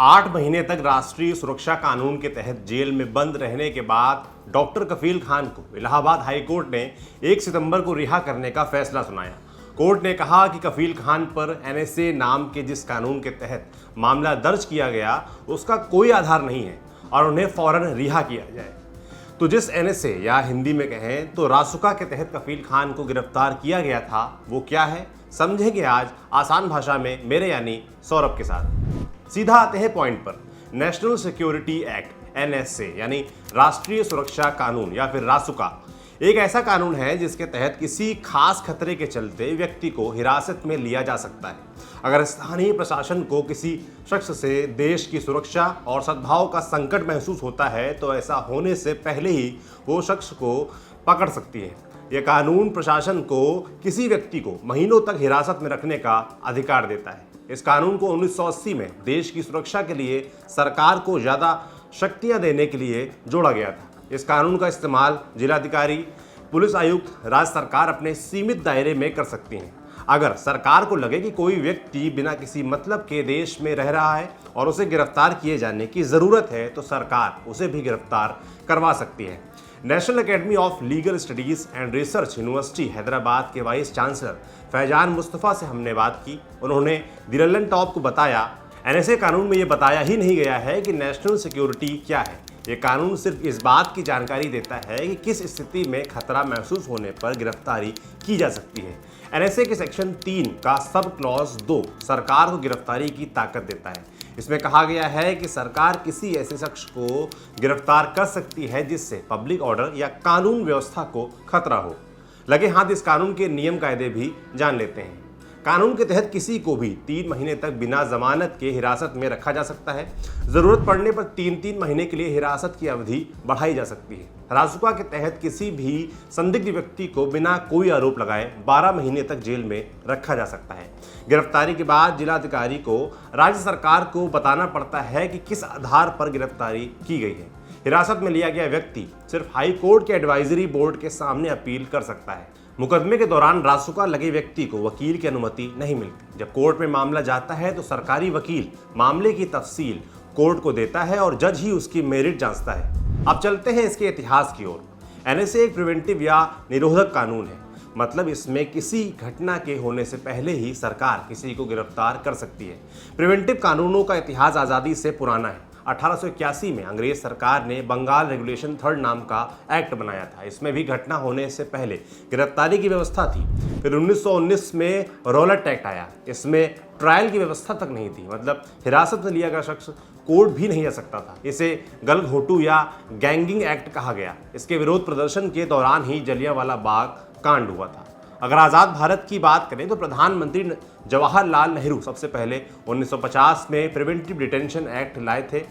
8 महीने तक राष्ट्रीय सुरक्षा कानून के तहत जेल में बंद रहने के बाद डॉक्टर कफील खान को इलाहाबाद हाई कोर्ट ने 1 सितंबर को रिहा करने का फैसला सुनाया। कोर्ट ने कहा कि कफील खान पर एनएसए नाम के जिस कानून के तहत मामला दर्ज किया गया उसका कोई आधार नहीं है और उन्हें फौरन रिहा किया जाए। तो जिस एनएसए या हिंदी में कहें तो रासुका के तहत कफील खान को गिरफ्तार किया गया था वो क्या है, समझेंगे आज आसान भाषा में मेरे यानी सौरभ के साथ। सीधा आते हैं पॉइंट पर। नेशनल सिक्योरिटी एक्ट एनएसए यानी राष्ट्रीय सुरक्षा कानून या फिर रासुका एक ऐसा कानून है जिसके तहत किसी खास खतरे के चलते व्यक्ति को हिरासत में लिया जा सकता है। अगर स्थानीय प्रशासन को किसी शख्स से देश की सुरक्षा और सद्भाव का संकट महसूस होता है तो ऐसा होने से पहले ही वो शख्स को पकड़ सकती है। यह कानून प्रशासन को किसी व्यक्ति को महीनों तक हिरासत में रखने का अधिकार देता है। इस कानून को 1980 में देश की सुरक्षा के लिए सरकार को ज़्यादा शक्तियां देने के लिए जोड़ा गया था। इस कानून का इस्तेमाल जिलाधिकारी, पुलिस आयुक्त, राज्य सरकार अपने सीमित दायरे में कर सकती हैं। अगर सरकार को लगे कि कोई व्यक्ति बिना किसी मतलब के देश में रह रहा है और उसे गिरफ्तार किए जाने की ज़रूरत है तो सरकार उसे भी गिरफ्तार करवा सकती है। National academy of legal studies and research university Hyderabad के वाइस चांसलर फैजान मुस्तफ़ा से हमने बात की। उन्होंने दी लंदन टॉप को बताया, एनएसए कानून में ये बताया ही नहीं गया है कि नेशनल सिक्योरिटी क्या है। ये कानून सिर्फ इस बात की जानकारी देता है कि किस स्थिति में खतरा महसूस होने पर गिरफ्तारी की जा सकती है। एनएसए के सेक्शन 3 का सब क्लॉज 2 सरकार को गिरफ्तारी की ताकत देता है। इसमें कहा गया है कि सरकार किसी ऐसे शख्स को गिरफ्तार कर सकती है जिससे पब्लिक ऑर्डर या कानून व्यवस्था को खतरा हो। लगे हाथ इस कानून के नियम कायदे भी जान लेते हैं। कानून के तहत किसी को भी 3 महीने तक बिना जमानत के हिरासत में रखा जा सकता है। ज़रूरत पड़ने पर 3-3 महीने के लिए हिरासत की अवधि बढ़ाई जा सकती है। रासुका के तहत किसी भी संदिग्ध व्यक्ति को बिना कोई आरोप लगाए 12 महीने तक जेल में रखा जा सकता है। गिरफ्तारी के बाद जिलाधिकारी को राज्य सरकार को बताना पड़ता है कि किस आधार पर गिरफ्तारी की गई है। हिरासत में लिया गया व्यक्ति सिर्फ हाई कोर्ट के एडवाइजरी बोर्ड के सामने अपील कर सकता है। मुकदमे के दौरान रासुका लगे व्यक्ति को वकील की अनुमति नहीं मिलती। जब कोर्ट में मामला जाता है तो सरकारी वकील मामले की तफसील कोर्ट को देता है और जज ही उसकी मेरिट जांचता है। अब चलते हैं इसके इतिहास की ओर। एनएसए एक प्रिवेंटिव या निरोधक कानून है, मतलब इसमें किसी घटना के होने से पहले ही सरकार किसी को गिरफ्तार कर सकती है। प्रिवेंटिव कानूनों का इतिहास आज़ादी से पुराना है। 1881 में अंग्रेज सरकार ने बंगाल रेगुलेशन 3 नाम का एक्ट बनाया था। इसमें भी घटना होने से पहले गिरफ्तारी की व्यवस्था थी। फिर 1919 में रॉलेट एक्ट आया। इसमें ट्रायल की व्यवस्था तक नहीं थी, मतलब हिरासत में लिया गया शख्स कोर्ट भी नहीं जा सकता था। इसे गलघोटू या गैंगिंग एक्ट कहा गया। इसके विरोध प्रदर्शन के दौरान ही जलियांवाला बाग कांड हुआ था। अगर आज़ाद भारत की बात करें तो प्रधानमंत्री जवाहरलाल नेहरू सबसे पहले 1950 में प्रिवेंटिव डिटेंशन एक्ट लाए थे।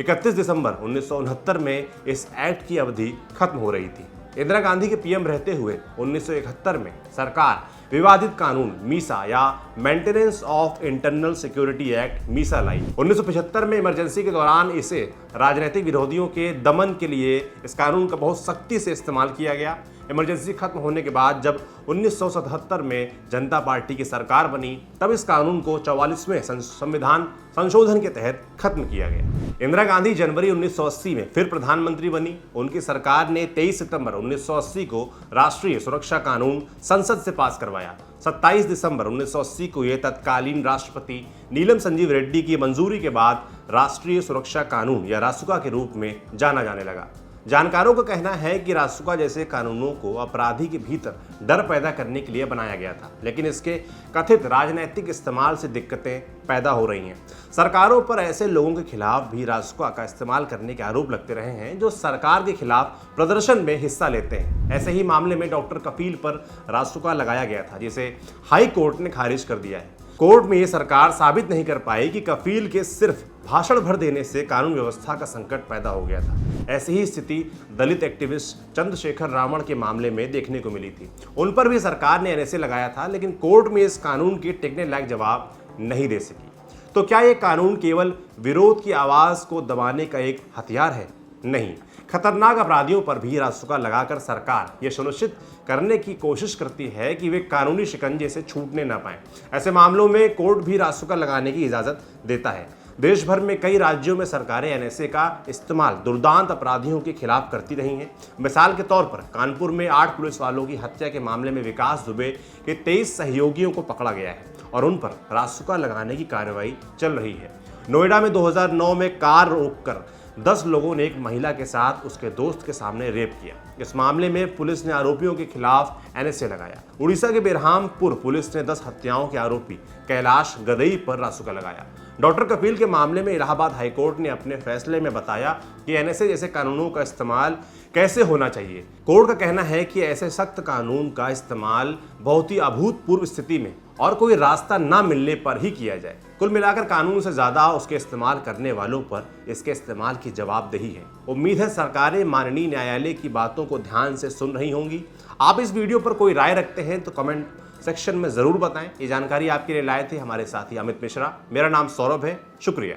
31 दिसंबर 1969 में इस एक्ट की अवधि खत्म हो रही थी। इंदिरा गांधी के पीएम रहते हुए 1971 में सरकार विवादित कानून मीसा या maintenance of internal security act MISA लाई। 1975 में इमरजेंसी के दौरान इसे राजनीतिक विरोधियों के दमन के लिए इस कानून का बहुत सख्ती से इस्तेमाल किया गया। इमरजेंसी खत्म होने के बाद जब 1977 में जनता पार्टी की सरकार बनी तब इस कानून को 44वें संविधान संशोधन के तहत खत्म किया गया। इंदिरा गांधी जनवरी 1980 में फिर प्रधानमंत्री बनी। उनकी सरकार ने 23 सितंबर 1980 को राष्ट्रीय सुरक्षा कानून संसद से पास करवाया। 27 दिसंबर 1980 को यह तत्कालीन राष्ट्रपति नीलम संजीव रेड्डी की मंजूरी के बाद राष्ट्रीय सुरक्षा कानून या रासुका के रूप में जाना जाने लगा। जानकारों का कहना है कि रासुका जैसे कानूनों को अपराधी के भीतर डर पैदा करने के लिए बनाया गया था, लेकिन इसके कथित राजनीतिक इस्तेमाल से दिक्कतें पैदा हो रही हैं। सरकारों पर ऐसे लोगों के खिलाफ भी रासुका का इस्तेमाल करने के आरोप लगते रहे हैं जो सरकार के खिलाफ प्रदर्शन में हिस्सा लेते हैं। ऐसे ही मामले में डॉक्टर कफील पर रासुका लगाया गया था, जिसे हाई कोर्ट ने खारिज कर दिया है। कोर्ट में ये सरकार साबित नहीं कर पाई कि कफील के सिर्फ भाषण भर देने से कानून व्यवस्था का संकट पैदा हो गया था। ऐसी ही स्थिति दलित एक्टिविस्ट चंद्रशेखर रावण के मामले में देखने को मिली थी। उन पर भी सरकार ने एनएसए लगाया था, लेकिन कोर्ट में इस कानून के टिकने लायक जवाब नहीं दे सकी। तो क्या ये कानून केवल विरोध की आवाज़ को दबाने का एक हथियार है? नहीं, खतरनाक अपराधियों पर भी रासुका लगाकर सरकार ये सुनिश्चित करने की कोशिश करती है कि वे कानूनी शिकंजे से छूटने ना पाएं। ऐसे मामलों में कोर्ट भी रासुका लगाने की इजाज़त देता है। देश भर में कई राज्यों में सरकारें एनएसए का इस्तेमाल दुर्दांत अपराधियों के खिलाफ करती रही हैं। मिसाल के तौर पर कानपुर में 8 पुलिस वालों की हत्या के मामले में विकास दुबे के 23 सहयोगियों को पकड़ा गया है और उन पर रासुका लगाने की कार्रवाई चल रही है। नोएडा में 2009 में कार रोककर 10 लोगों ने एक महिला के साथ उसके दोस्त के सामने रेप किया। इस मामले में पुलिस ने आरोपियों के खिलाफ एनएसए लगाया। उड़ीसा के बेरहामपुर पुलिस ने 10 हत्याओं के आरोपी कैलाश गदई पर रासुका लगाया। डॉक्टर कफील के मामले में इलाहाबाद हाईकोर्ट ने अपने फैसले में बताया कि एनएसए जैसे कानूनों का इस्तेमाल कैसे होना चाहिए। कोर्ट का कहना है कि ऐसे सख्त कानून का इस्तेमाल बहुत ही अभूतपूर्व स्थिति में और कोई रास्ता न मिलने पर ही किया जाए। कुल मिलाकर कानून से ज्यादा उसके इस्तेमाल करने वालों पर इसके इस्तेमाल की जवाबदेही है। उम्मीद है सरकारें माननीय न्यायालय की बातों को ध्यान से सुन रही होंगी। आप इस वीडियो पर कोई राय रखते हैं तो कमेंट सेक्शन में जरूर बताएं। ये जानकारी आपके लिए लाए थे हमारे साथी अमित मिश्रा। मेरा नाम सौरभ है। शुक्रिया।